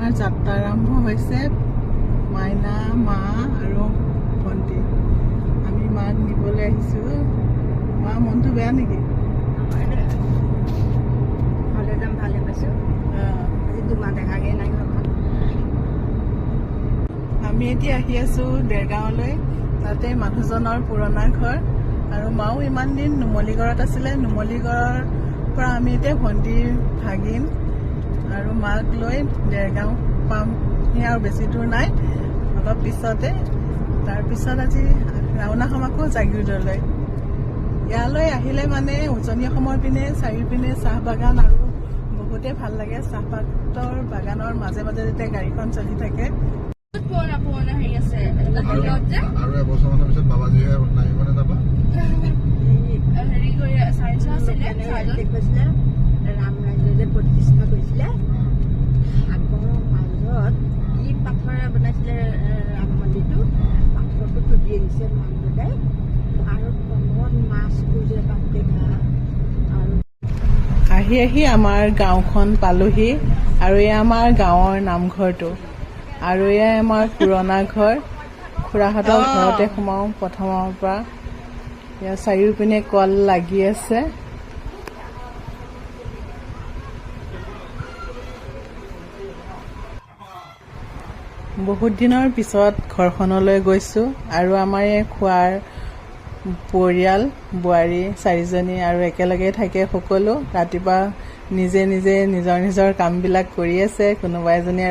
আমাৰ যাত্ৰা আৰম্ভ হৈছে মাইনা মা আৰু ভণ্টি আমি মাক নিবলৈ আহিছোঁ মা মনটো বেয়া নেকি ভালে যাম ভালে পাইছোঁ আজি তোমাৰ দেখাগৈ নাই ঘৰখন আমি এতিয়া আহি আছোঁ দেৰগাঁৱলৈ তাতে মানুহজনৰ পুৰণা ঘৰ আৰু মাও ইমান দিন নুমলীগড়ত আছিলে নুমলীগড়ৰ পৰা আমি এতিয়া ভণ্টিৰ ভাগিন আৰু মাক লৈ দেৰগাঁও পাম আৰু বেছি দূৰ নাই অলপ পিছতে তাৰপিছত আজি ৰাওনা হ'ম আকৌ জাগীৰোডলৈ ইয়ালৈ আহিলে মানে উজনি অসমৰ পিনে চাৰিওপিনে চাহ বাগান আৰু বহুতেই ভাল লাগে চাহপাতৰ বাগানৰ মাজে মাজে যেতিয়া গাড়ীখন চলি থাকে পুৰণা হেৰি আছে আৰু এবছৰমানৰ পিছত বাবাজীহে নামিবনে যাবা হেৰি কৰি চাইন্স আছিলে কৈছিলে ৰাম ৰাজ্য যে প্ৰতিষ্ঠা কৰিছিলে সাগৰৰ মাজত কি পাথৰেৰে বনাইছিলে ৰাম মন্দিৰটো পাথৰটো তুলি আনিছে মানুহবিলাকে আৰু কমত মাছবোৰ যে বাপৰে আৰু আহি আহি আমাৰ গাঁওখন পালোহি আৰু এয়া আমাৰ গাঁৱৰ নামঘৰটো আৰু এয়া আমাৰ পুৰণা ঘৰ খুৰাহঁতৰ ঘৰতে সোমাওঁ প্ৰথমৰ পৰা ইয়াৰ চাৰিওপিনে কল লাগি আছে বহুত দিনৰ পিছত ঘৰখনলৈ গৈছোঁ আৰু আমাৰ এই খোৱাৰ পৰিয়াল বোৱাৰী চাৰিজনী আৰু একেলগে থাকে সকলো ৰাতিপুৱা নিজে নিজে নিজৰ নিজৰ কামবিলাক কৰি আছে কোনোবা এজনীয়ে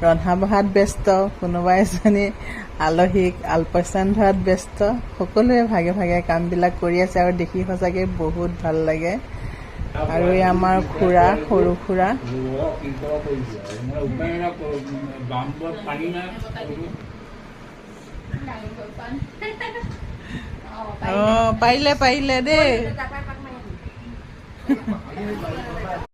ৰন্ধা বঢ়াত ব্যস্ত কোনোবা এজনী আলহীক আলপৈচান ধৰাত ব্যস্ত সকলোৱে ভাগে ভাগে কামবিলাক কৰি আছে আৰু দেখি সঁচাকৈ বহুত ভাল লাগে আৰু এই আমাৰ খুৰা সৰু খুৰা পাৰিলে দেই